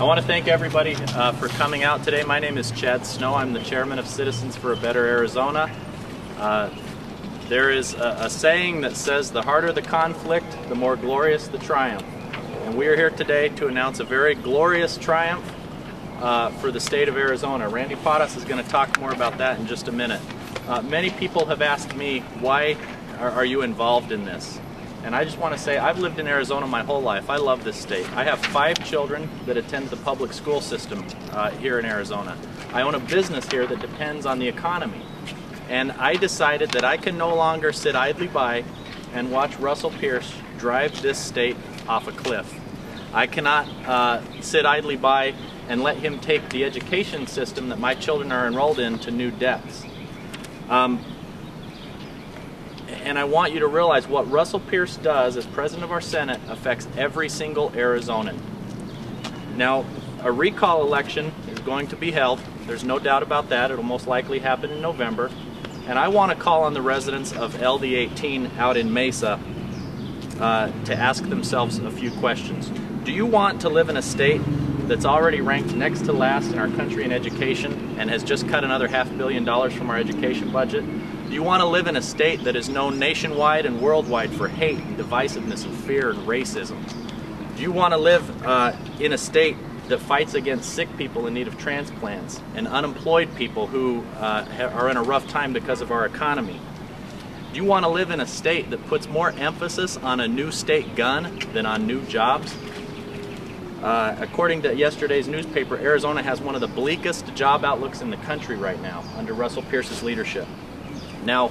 I want to thank everybody for coming out today. My name is Chad Snow. I'm the chairman of Citizens for a Better Arizona. There is a saying that says the harder the conflict, the more glorious the triumph. And we are here today to announce a very glorious triumph for the state of Arizona. Randy Pottas is going to talk more about that in just a minute. Many people have asked me, why are you involved in this? And I just want to say, I've lived in Arizona my whole life. I love this state. I have 5 children that attend the public school system here in Arizona. I own a business here that depends on the economy. And I decided that I can no longer sit idly by and watch Russell Pierce drive this state off a cliff. I cannot sit idly by and let him take the education system that my children are enrolled in to new depths. And I want you to realize what Russell Pierce does as President of our Senate affects every single Arizonan. Now, a recall election is going to be held. There's no doubt about that. It'll most likely happen in November. And I want to call on the residents of LD18 out in Mesa to ask themselves a few questions. Do you want to live in a state that's already ranked next to last in our country in education and has just cut another $500 million from our education budget? Do you want to live in a state that is known nationwide and worldwide for hate and divisiveness and fear and racism? Do you want to live in a state that fights against sick people in need of transplants and unemployed people who are in a rough time because of our economy? Do you want to live in a state that puts more emphasis on a new state gun than on new jobs? According to yesterday's newspaper, Arizona has one of the bleakest job outlooks in the country right now under Russell Pierce's leadership. Now,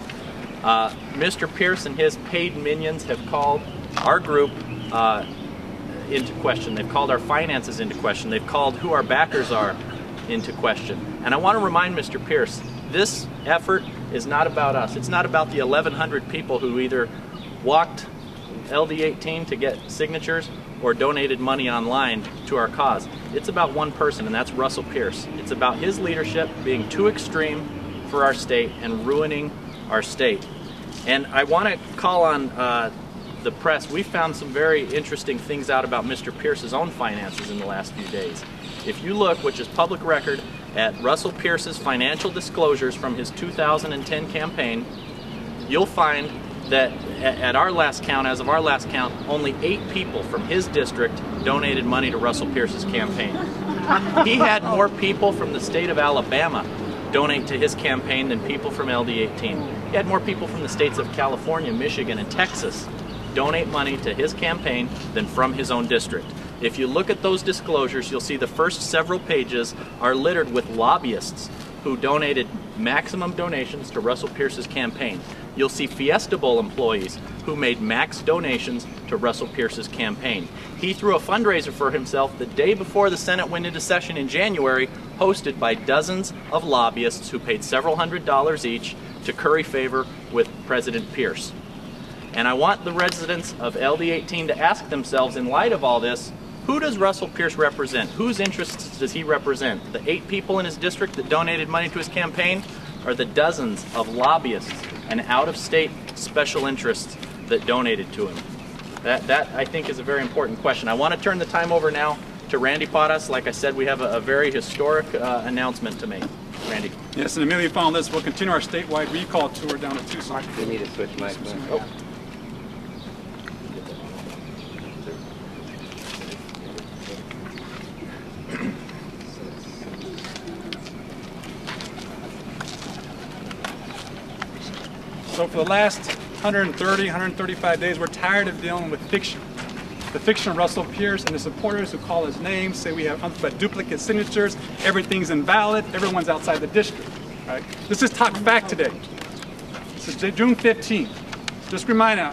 Mr. Pierce and his paid minions have called our group into question. They've called our finances into question. They've called who our backers are into question. And I want to remind Mr. Pierce, this effort is not about us. It's not about the 1,100 people who either walked LD18 to get signatures or donated money online to our cause. It's about one person, and that's Russell Pierce. It's about his leadership being too extreme for our state and ruining our state. And I want to call on the press. We found some very interesting things out about Mr. Pierce's own finances in the last few days. If you look, which is public record, at Russell Pierce's financial disclosures from his 2010 campaign, you'll find that at our last count, as of our last count, only 8 people from his district donated money to Russell Pierce's campaign. He had more people from the state of Alabama donate to his campaign than people from LD18. He had more people from the states of California, Michigan, and Texas donate money to his campaign than from his own district. If you look at those disclosures, you'll see the first several pages are littered with lobbyists who donated maximum donations to Russell Pierce's campaign. You'll see Fiesta Bowl employees who made max donations to Russell Pierce's campaign. He threw a fundraiser for himself the day before the Senate went into session in January, hosted by dozens of lobbyists who paid several $100s each to curry favor with President Pierce. And I want the residents of LD18 to ask themselves, in light of all this, who does Russell Pierce represent? Whose interests does he represent? The 8 people in his district that donated money to his campaign, or the dozens of lobbyists and out-of-state special interests that donated to him? That I think is a very important question. I want to turn the time over now to Randy Pottas. Like I said, we have a very historic announcement to make. Randy. Yes, and immediately following this, we'll continue our statewide recall tour down to Tucson. We need to switch mics. Oh. So for the last 130, 135 days, we're tired of dealing with fiction. The fiction of Russell Pierce and the supporters who call his name, say we have nothing but duplicate signatures, everything's invalid, everyone's outside the district. Right? This is Talk Fact today. This is June 15th. Just remind you,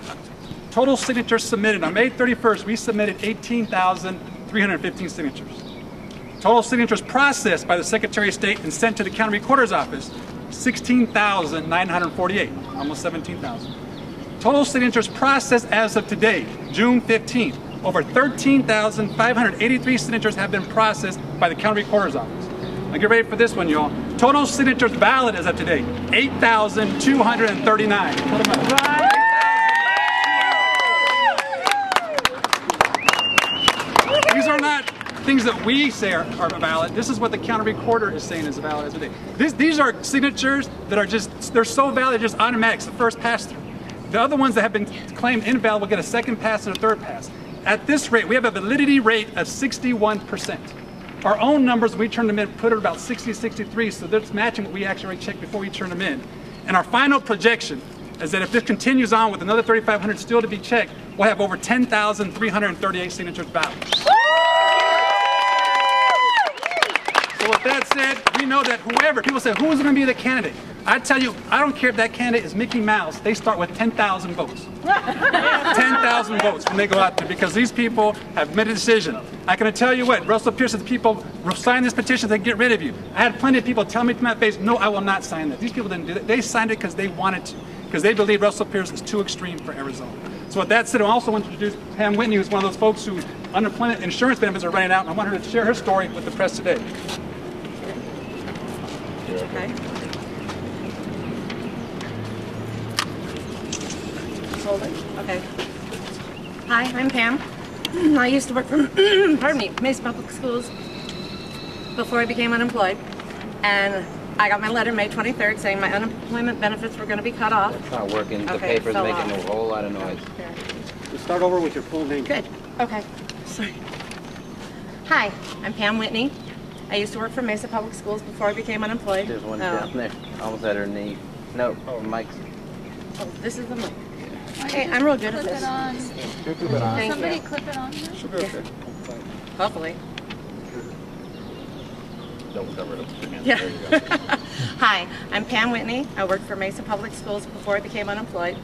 total signatures submitted. On May 31st, we submitted 18,315 signatures. Total signatures processed by the Secretary of State and sent to the County Recorder's Office, 16,948, almost 17,000. Total signatures processed as of today, June 15th. Over 13,583 signatures have been processed by the County Recorder's Office. Now get ready for this one, y'all. Total signatures valid as of today, 8,239. These are not things that we say are valid. This is what the county recorder is saying is valid as of today. These are signatures that are just, they're so valid, just automatic. It's the first pass through. The other ones that have been claimed invalid will get a second pass and a third pass. At this rate, we have a validity rate of 61%. Our own numbers, we turned them in, put it about 60, 63, so that's matching what we actually checked before we turned them in. And our final projection is that if this continues on with another 3,500 still to be checked, we'll have over 10,338 signatures valid. So with that said, we know that whoever, people say, who's going to be the candidate? I tell you, I don't care if that candidate is Mickey Mouse, they start with 10,000 votes. 10,000 votes when they go out there, because these people have made a decision. I can tell you what, Russell Pearson's people signed this petition to get rid of you. I had plenty of people tell me to my face, no, I will not sign that. These people didn't do that. They signed it because they wanted to, because they believe Russell Pearson is too extreme for Arizona. So with that said, I also want to introduce Pam Whitney, who's one of those folks whose unemployment insurance benefits are running out, and I want her to share her story with the press today. Okay. Hold it. Okay. Hi, I'm Pam. I used to work for, pardon me, Mesa Public Schools before I became unemployed. And I got my letter May 23rd saying my unemployment benefits were going to be cut off. It's not working. The Okay, paper's fell making off. a whole lot of noise. Just start over with your full name. Good. Okay. Sorry. Hi, I'm Pam Whitney. I used to work for Mesa Public Schools before I became unemployed. There's one down there, almost at her knee. No, Mike's. Oh, this is the mic. Okay, I'm real good at Clip this. it on. Thank Somebody you. clip it on here. She'll be okay. Hopefully. Don't cover it up with your hands. Yeah. There you go. Hi, I'm Pam Whitney. I worked for Mesa Public Schools before I became unemployed.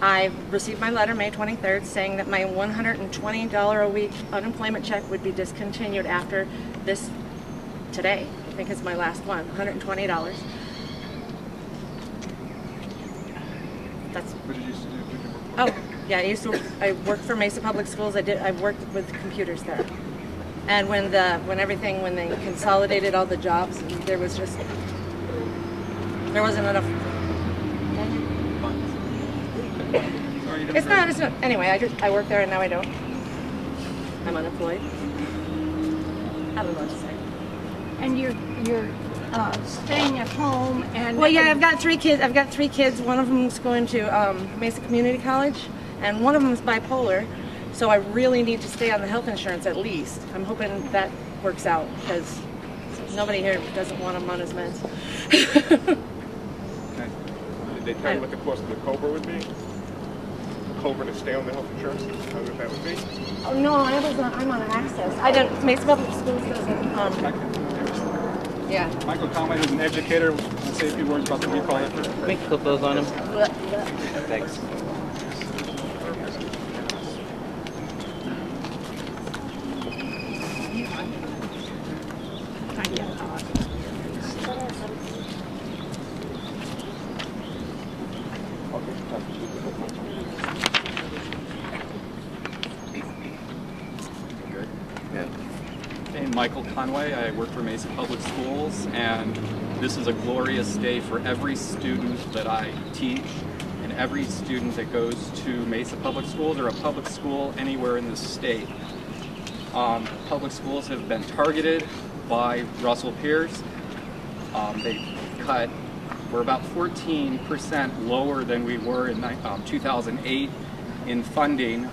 I received my letter May 23rd saying that my $120 a week unemployment check would be discontinued after this today. I think it's my last one, $120. That's. What did you used to do? Oh, yeah, I worked for Mesa Public Schools. I worked with computers there. And when they consolidated all the jobs, there wasn't enough. It's not, anyway, I work there and now I don't. I'm unemployed. I don't know what to say. And you're staying at home and. Well, yeah, I've got three kids. One of them's going to Mesa Community College, and one of them's bipolar. So I really need to stay on the health insurance at least. I'm hoping that works out because nobody here doesn't want him on his meds. Okay. Did they tell you what the cost of the COBRA would be? COBRA to stay on the health insurance? How much that would be? Oh no, I'm on Access. I don't. Mesa Public Schools doesn't. Yeah. Michael Conway, who's an educator, will say a few words about the recall effort. Can we clip those on him? Thanks. I'm Michael Conway. I work for Mesa Public Schools, and this is a glorious day for every student that I teach and every student that goes to Mesa Public Schools or a public school anywhere in the state. Public schools have been targeted by Russell Pierce. We're about 14% lower than we were in 2008 in funding.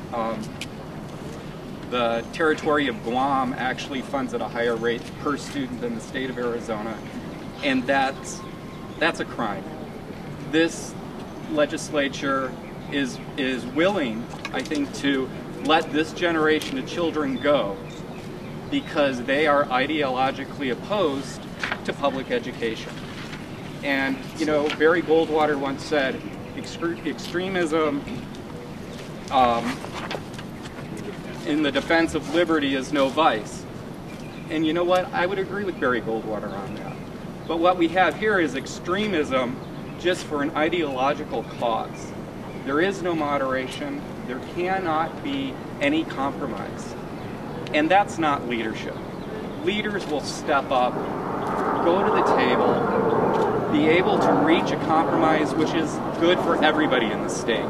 The territory of Guam actually funds at a higher rate per student than the state of Arizona, and that's a crime. This legislature is willing, I think, to let this generation of children go because they are ideologically opposed to public education. And, you know, Barry Goldwater once said, extremism in the defense of liberty is no vice. And you know what? I would agree with Barry Goldwater on that. But what we have here is extremism just for an ideological cause. There is no moderation. There cannot be any compromise. And that's not leadership. Leaders will step up, go to the table, be able to reach a compromise which is good for everybody in the state.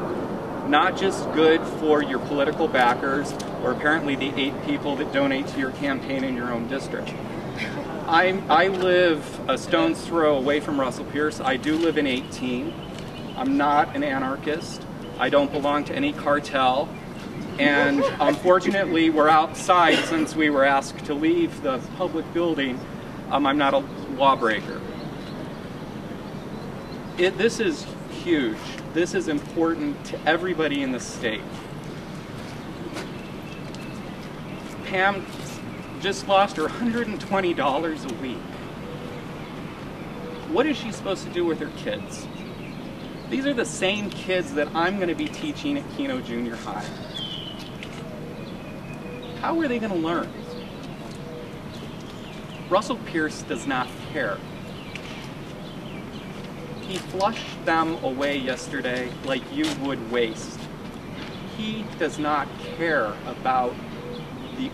not just good for your political backers or apparently the 8 people that donate to your campaign in your own district. I live a stone's throw away from Russell Pierce. I do live in 18. I'm not an anarchist. I don't belong to any cartel. And unfortunately, we're outside since we were asked to leave the public building. I'm not a lawbreaker. This is huge. This is important to everybody in the state. Pam just lost her $120 a week. What is she supposed to do with her kids? These are the same kids that I'm going to be teaching at Keno Junior High. How are they going to learn? Russell Pierce does not care. He flushed them away yesterday like you would waste. He does not care about the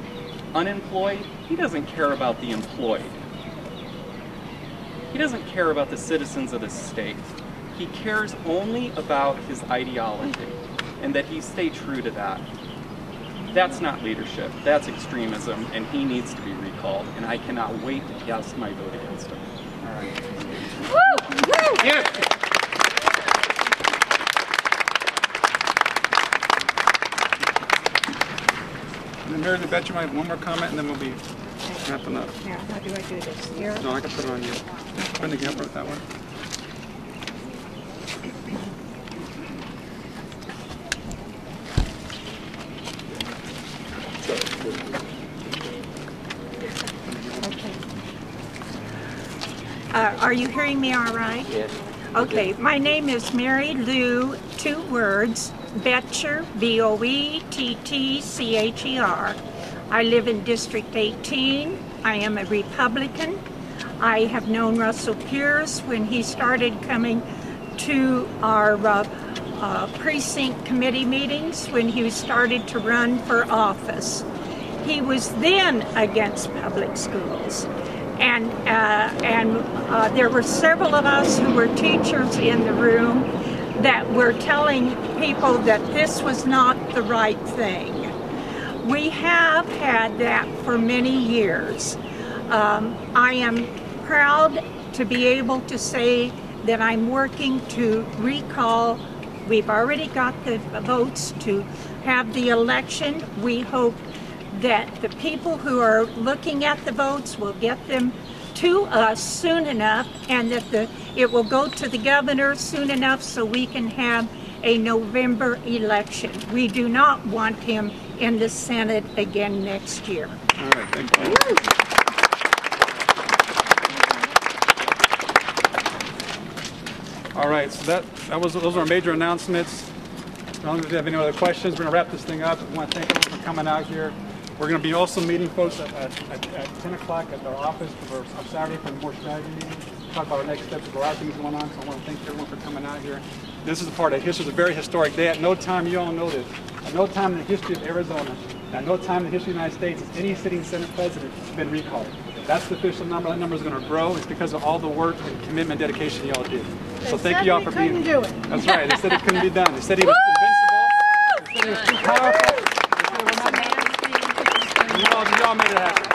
unemployed. He doesn't care about the employed. He doesn't care about the citizens of the state. He cares only about his ideology and that he stay true to that. That's not leadership, that's extremism, and he needs to be recalled, and I cannot wait to cast my vote against him. All right. Yeah. And then Mary, I bet you might have one more comment, and then we'll be wrapping up. Now, how do I do this? Here? No, I can put it on you. Put the camera that way. Are you hearing me all right? Yes. Okay, my name is Mary Lou, 2 words, Boettcher, B-O-E-T-T-C-H-E-R. I live in District 18. I am a Republican. I have known Russell Pierce when he started coming to our precinct committee meetings when he started to run for office. He was then against public schools. And there were several of us who were teachers in the room that were telling people that this was not the right thing. We have had that for many years. I am proud to be able to say that I'm working to recall. We've already got the votes to have the election. We hope that the people who are looking at the votes will get them to us soon enough, and that it will go to the governor soon enough so we can have a November election. We do not want him in the Senate again next year. All right, thank you. All right, so those are our major announcements. I don't know if you have any other questions. We're going to wrap this thing up. I want to thank everyone for coming out here. We're going to be also meeting folks at 10 o'clock at our office for on Saturday for more strategy meeting. Talk about our next steps. There's a lot of things going on, so I want to thank everyone for coming out here. This is a part of history. It's a very historic day. At no time, you all know this, at no time in the history of Arizona, at no time in the history of the United States has any sitting Senate president been recalled. That's the official number. That number is going to grow. It's because of all the work and commitment, dedication y'all did. So thank you all for being here. That's right. They said it couldn't be done. They said he was invincible. They said he was too powerful. They said it was not. You all made it happen.